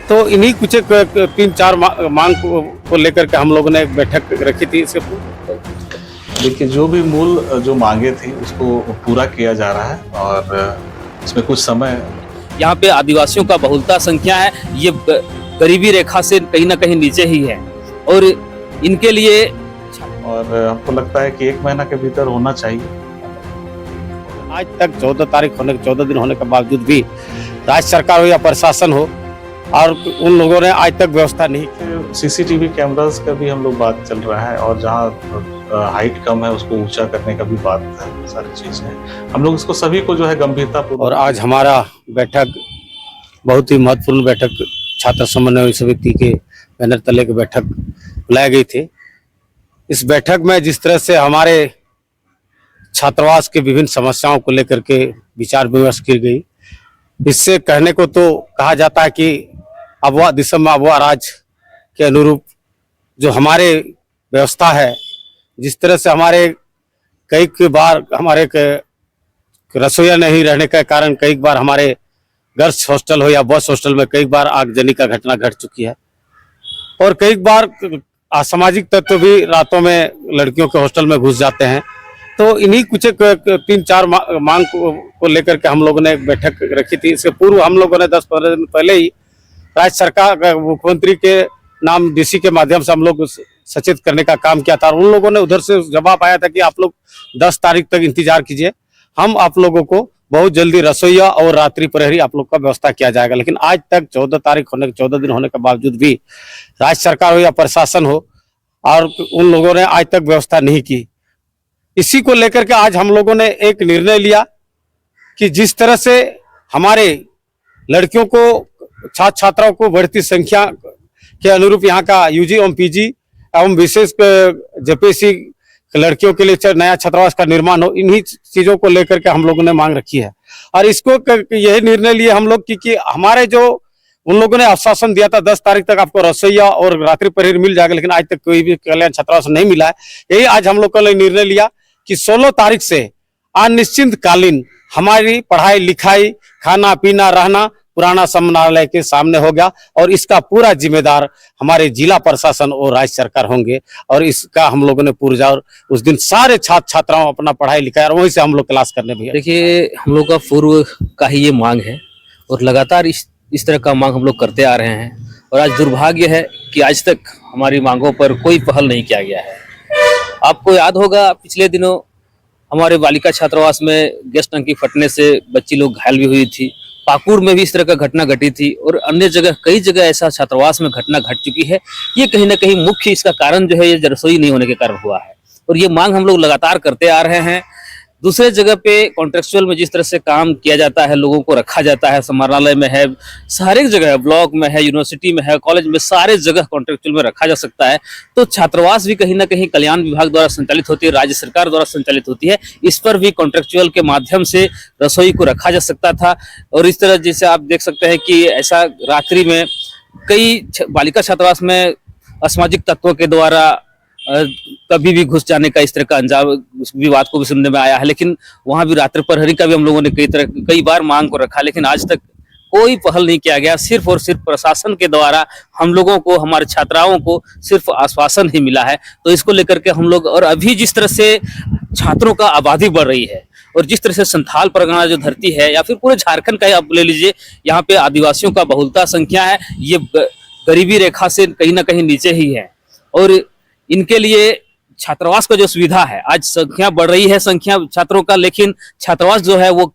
तो इन्हीं कुछ तीन चार मांग को लेकर के हम लोगों ने एक बैठक रखी थी। इसके देखिए, जो भी मूल जो मांगे थी उसको पूरा किया जा रहा है और इसमें कुछ समय। यहाँ पे आदिवासियों का बहुलता संख्या है, ये गरीबी रेखा से कहीं ना कहीं नीचे ही है और इनके लिए और हमको लगता है कि 1 महीना के भीतर होना चाहिए। आज तक 14 दिन होने के बावजूद भी राज्य सरकार हो या प्रशासन हो और उन लोगों ने आज तक व्यवस्था नहीं की। सीसीटीवी कैमरास का भी हम लोग बात चल रहा है और जहाँ हाइट कम है उसको ऊंचा करने का भी बात है, सारी चीजें हैं। हम लोग इसको सभी को जो है गंभीरता पूर्वक। और आज हमारा बैठक बहुत ही महत्वपूर्ण बैठक छात्र समन्वय समिति के बैनर तले की बैठक बुलाई गई थी। इस बैठक में जिस तरह से हमारे छात्रावास के विभिन्न समस्याओं को लेकर के विचार विमर्श की गई, इससे कहने को तो कहा जाता है कि अबवा दिसम में अबवा राज के अनुरूप जो हमारे व्यवस्था है, जिस तरह से हमारे कई बार हमारे रसोईया नहीं रहने के कारण कई बार हमारे गर्ल्स हॉस्टल हो या बॉयज हॉस्टल में कई बार आगजनी का घटना घट चुकी है और कई बार असामाजिक तत्व भी रातों में लड़कियों के हॉस्टल में घुस जाते हैं। तो इन्हीं कुछ तीन चार मांग को लेकर के हम लोगों ने एक बैठक रखी थी। इसके पूर्व हम लोगों ने 10-15 दिन पहले ही राज्य सरकार मुख्यमंत्री के नाम डीसी के माध्यम से हम लोग सचेत करने का काम किया था और उन लोगों ने उधर से जवाब आया था कि आप लोग 10 तारीख तक इंतजार कीजिए, हम आप लोगों को बहुत जल्दी रसोईया और रात्रि प्रहरी आप लोग का व्यवस्था किया जाएगा। लेकिन आज तक 14 दिन होने के बावजूद भी राज्य सरकार हो या प्रशासन हो और उन लोगों ने आज तक व्यवस्था नहीं की। इसी को लेकर के आज हम लोगों ने एक निर्णय लिया कि जिस तरह से हमारे लड़कियों को छात्र छात्राओं को बढ़ती संख्या के अनुरूप यहाँ का यूजी एवं पीजी एवं विशेष जेपीएससी लड़कियों के लिए नया छात्रावास का निर्माण हो, इन्हीं चीजों को लेकर के हम लोगों ने मांग रखी है। और इसको यही निर्णय लिए हम लोग कि हमारे जो उन लोगों ने आश्वासन दिया था 10 तारीख तक आपको रसोईया और रात्रि प्रहरी मिल जाएगा, लेकिन आज तक कोई भी कल्याण छात्रावास नहीं मिला है। यही आज हम लोग का निर्णय लिया कि 16 तारीख से अनिश्चितकालीन हमारी पढ़ाई लिखाई खाना पीना रहना पुराना समन्वय के सामने हो गया और इसका पूरा जिम्मेदार हमारे जिला प्रशासन और राज्य सरकार होंगे और इसका हम लोगों ने पुरजोर उस दिन सारे छात्र छात्राओं अपना पढ़ाई लिखाई और वहीं से हम लोग क्लास करने भी। देखिए, हम लोग का पूर्व का ही ये मांग है और लगातार इस तरह का मांग हम लोग करते आ रहे हैं और आज दुर्भाग्य है कि आज तक हमारी मांगों पर कोई पहल नहीं किया गया है। आपको याद होगा पिछले दिनों हमारे बालिका छात्रावास में गैस टंकी फटने से बच्ची लोग घायल भी हुई थी। पाकुड़ में भी इस तरह का घटना घटी थी और अन्य जगह कई जगह ऐसा छात्रावास में घटना घट चुकी है। ये कहीं ना कहीं मुख्य इसका कारण जो है ये रसोई नहीं होने के कारण हुआ है और ये मांग हम लोग लगातार करते आ रहे हैं। दूसरे जगह पे कॉन्ट्रेक्चुअल में जिस तरह से काम किया जाता है, लोगों को रखा जाता है, समाहरणालय में है, हर एक जगह है, ब्लॉक में है, यूनिवर्सिटी में है, कॉलेज में, सारे जगह कॉन्ट्रेक्चुअल में रखा जा सकता है। तो छात्रावास भी कहीं ना कहीं कल्याण विभाग द्वारा संचालित होती है, राज्य सरकार द्वारा संचालित होती है, इस पर भी कॉन्ट्रेक्चुअल के माध्यम से रसोई को रखा जा सकता था। और इस तरह जैसे आप देख सकते हैं कि ऐसा रात्रि में कई बालिका छात्रावास में असामाजिक तत्वों के द्वारा कभी भी घुस जाने का इस तरह का अंजाम विवाद को भी सुनने में आया है। लेकिन वहां भी रात्रि प्रहरी का भी हम लोगों ने कई बार मांग को रखा, लेकिन आज तक कोई पहल नहीं किया गया। सिर्फ और सिर्फ प्रशासन के द्वारा हम लोगों को, हमारे छात्राओं को सिर्फ आश्वासन ही मिला है। तो इसको लेकर के हम लोग, और अभी जिस तरह से छात्रों का आबादी बढ़ रही है और जिस तरह से संथाल परगना जो धरती है या फिर पूरे झारखंड का आप ले लीजिए, यहाँ पे आदिवासियों का बहुलता संख्या है, ये गरीबी रेखा से कहीं ना कहीं नीचे ही है और इनके लिए छात्रावास का जो सुविधा है, आज संख्या बढ़ रही है संख्या छात्रों का, लेकिन छात्रावास जो है वो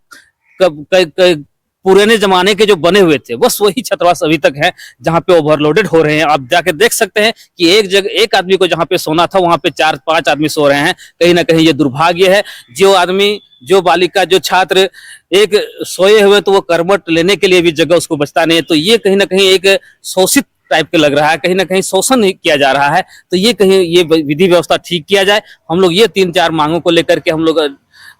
पुराने जमाने के जो बने हुए थे बस वही छात्रावास अभी तक है जहाँ पे ओवरलोडेड हो रहे हैं। आप जाके देख सकते हैं कि एक जगह एक आदमी को जहाँ पे सोना था वहाँ पे 4-5 आदमी सो रहे हैं। कहीं ना कहीं ये दुर्भाग्य है। जो आदमी, जो बालिका, जो छात्र एक सोए हुए तो वो करवट लेने के लिए भी जगह उसको बचता नहीं है। तो ये कहीं ना कहीं एक शोषित टाइप के लग रहा है, कहीं ना कहीं शोषण किया जा रहा है। तो ये कहीं ये विधि व्यवस्था ठीक किया जाए। हम लोग ये 3-4 मांगों को लेकर के हम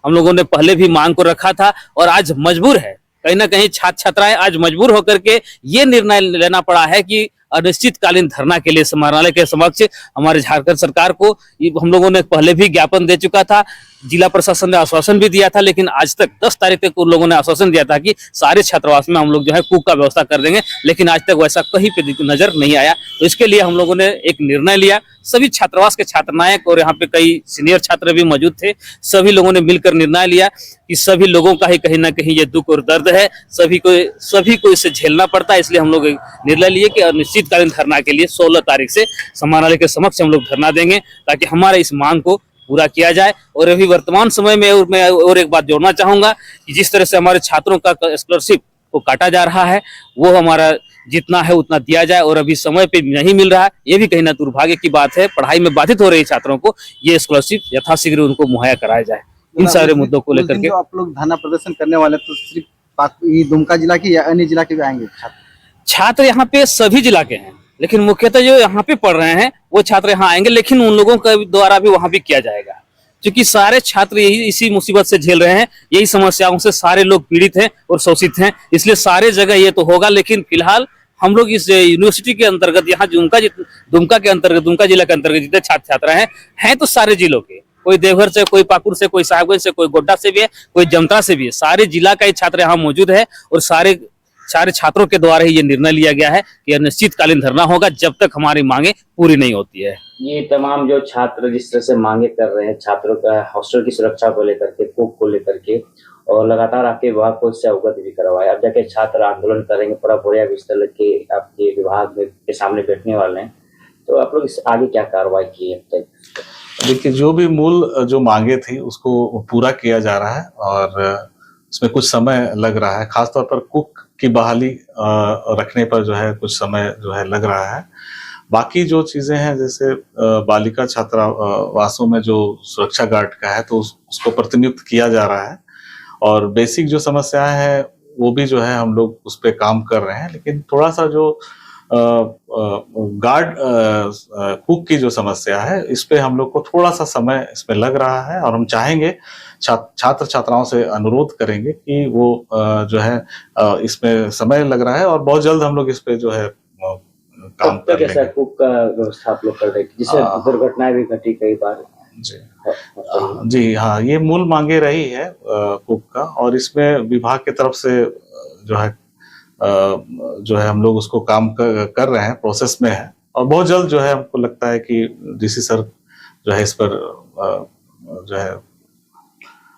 लोगों ने पहले भी मांग को रखा था और आज मजबूर है, कहीं ना कहीं छात्र छात्राएं आज मजबूर होकर के ये निर्णय लेना पड़ा है कि अनिश्चितकालीन धरना के लिए समाहरणालय के समक्ष हमारे झारखंड सरकार को हम लोगों ने पहले भी ज्ञापन दे चुका था। जिला प्रशासन ने आश्वासन भी दिया था, लेकिन आज तक 10 तारीख तक उन लोगों ने आश्वासन दिया था कि सारे छात्रावास में हम लोग जो है कुक का व्यवस्था कर देंगे, लेकिन आज तक वैसा कहीं पे नजर नहीं आया। तो इसके लिए हम लोगों ने एक निर्णय लिया। सभी छात्रावास के छात्र नायक और यहाँ पे कई सीनियर छात्र भी मौजूद थे, सभी लोगों ने मिलकर निर्णय लिया कि सभी लोगों का ही कहीं ना कहीं ये दुख और दर्द है, सभी को इसे झेलना पड़ता है। इसलिए हम लोग निर्णय लिए कि अनिश्चितकालीन धरना के लिए 16 तारीख से समाहरणालय के समक्ष हम लोग धरना देंगे, ताकि हमारे इस मांग को पूरा किया जाए। और अभी वर्तमान समय में मैं और एक बात जोड़ना चाहूंगा कि जिस तरह से हमारे छात्रों का स्कॉलरशिप को काटा जा रहा है, वो हमारा जितना है उतना दिया जाए, और अभी समय पे नहीं मिल रहा है। ये भी कहीं ना दुर्भाग्य की बात है। पढ़ाई में बाधित हो रही छात्रों को ये स्कॉलरशिप यथाशीघ्र उनको मुहैया कराया जाए। इन सारे मुद्दों को लेकर के आप लोग धरना प्रदर्शन करने वाले तो सिर्फ ये दुमका जिला की या अन्य जिला के भी आएंगे छात्र? यहाँ पे सभी जिला के हैं, लेकिन मुख्यतः जो यहाँ पे पढ़ रहे हैं वो छात्र यहाँ आएंगे, लेकिन उन लोगों का द्वारा भी वहाँ भी किया जाएगा, क्योंकि सारे छात्र यही इसी मुसीबत से झेल रहे हैं, यही समस्याओं से सारे लोग पीड़ित हैं और शोषित हैं। इसलिए सारे जगह ये तो होगा, लेकिन फिलहाल हम लोग इस यूनिवर्सिटी के अंतर्गत यहाँ दुमका के अंतर्गत, दुमका जिला के अंतर्गत जितने छात्र छात्रा हैं तो सारे जिलों के, कोई देवघर से, कोई पाकुड़ से, कोई साहेबगंज से, कोई गोड्डा से भी है, कोई जमता से भी है। सारे जिला का ही छात्र यहाँ मौजूद है, और सारे छात्रों के द्वारा ही ये निर्णय लिया गया है कि अनिश्चितकालीन धरना होगा जब तक हमारी मांगे पूरी नहीं होती है। ये तमाम जो छात्र जिस तरह से मांगे कर रहे हैं, छात्रों का हॉस्टल की सुरक्षा को लेकर के, कुक को लेकर के, और लगातार आपके विभाग को इससे अवगत भी करवाया। अब जाके छात्र आंदोलन करेंगे, पूरा बोरिया बिस्तर लेके आपके विभाग के सामने बैठने वाले हैं, तो आप लोग इस आगे क्या कार्रवाई की है अब तक? देखिए, जो भी मूल जो मांगे थी उसको पूरा किया जा रहा है, और इसमें कुछ समय लग रहा है। खासतौर पर कुक की बहाली रखने पर जो है कुछ समय जो है लग रहा है। बाकी जो चीजें हैं, जैसे बालिका छात्रावासों में जो सुरक्षा गार्ड का है, तो उसको प्रतिनियुक्त किया जा रहा है, और बेसिक जो समस्याएं हैं वो भी जो है हम लोग उस पर काम कर रहे हैं। लेकिन थोड़ा सा जो गार्ड कुक की जो समस्या है, इस पे हम लोग को थोड़ा सा समय इसमें लग रहा है, और हम चाहेंगे, छात्र छात्राओं से अनुरोध करेंगे कि वो जो है इसमें समय लग रहा है, और बहुत जल्द हम लोग इस पे जो है काम कर लेंगे। कुक का व्यवस्था आप लोग कर देंगे, जिससे दुर्घटनाएं भी घटी कई बार। जी हाँ, ये मूल मांगे रही है कुक का, और इसमें विभाग की तरफ से जो है हम लोग उसको काम कर रहे हैं, प्रोसेस में है, और बहुत जल्द जो है हमको लगता है कि डीसी सर जो है इस पर जो है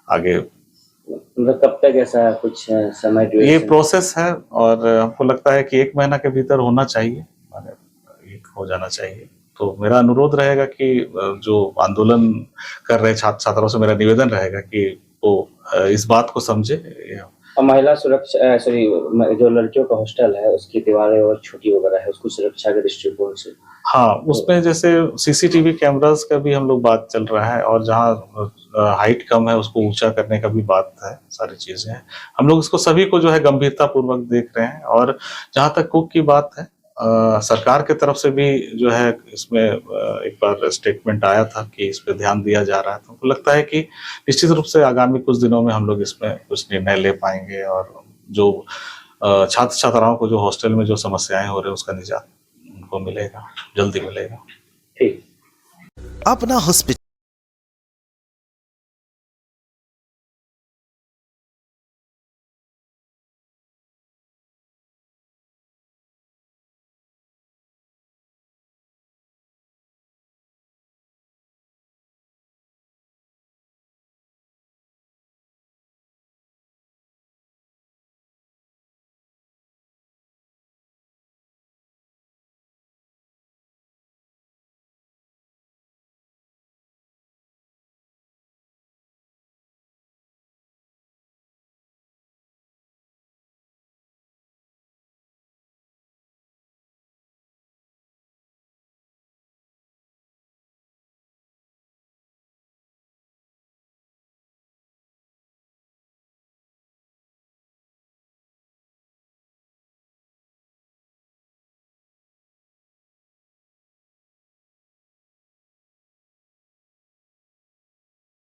आगे, मतलब कब तक ऐसा कुछ समय ये प्रोसेस है, और हमको लगता है कि 1 महीना के भीतर होना चाहिए, हो जाना चाहिए। तो मेरा अनुरोध रहेगा कि जो आंदोलन कर रहे छात्र छात्राओं से मेरा निवेदन रहेगा कि वो इस बात को समझे। और महिला सुरक्षा, जो लड़कियों का हॉस्टल है उसकी दीवारें और छुट्टी वगैरह है, उसको सुरक्षा के दृष्टिकोण से, हाँ, उसमें जैसे सीसीटीवी कैमरास का भी हम लोग बात चल रहा है, और जहाँ हाइट कम है उसको ऊंचा करने का भी बात है। सारी चीजें हैं, हम लोग इसको सभी को जो है गंभीरता पूर्वक देख रहे हैं। और जहाँ तक कुक की बात है, सरकार की तरफ से भी जो है इसमें एक बार स्टेटमेंट आया था कि इस पे ध्यान दिया जा रहा है। तो हमको लगता है कि निश्चित रूप से आगामी कुछ दिनों में हम लोग इसमें कुछ निर्णय ले पाएंगे, और जो छात्र छात्राओं को जो हॉस्टल में जो समस्याएं हो रही है उसका निजात उनको मिलेगा, जल्दी मिलेगा। ठीक। अपना हॉस्पिटल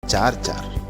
चार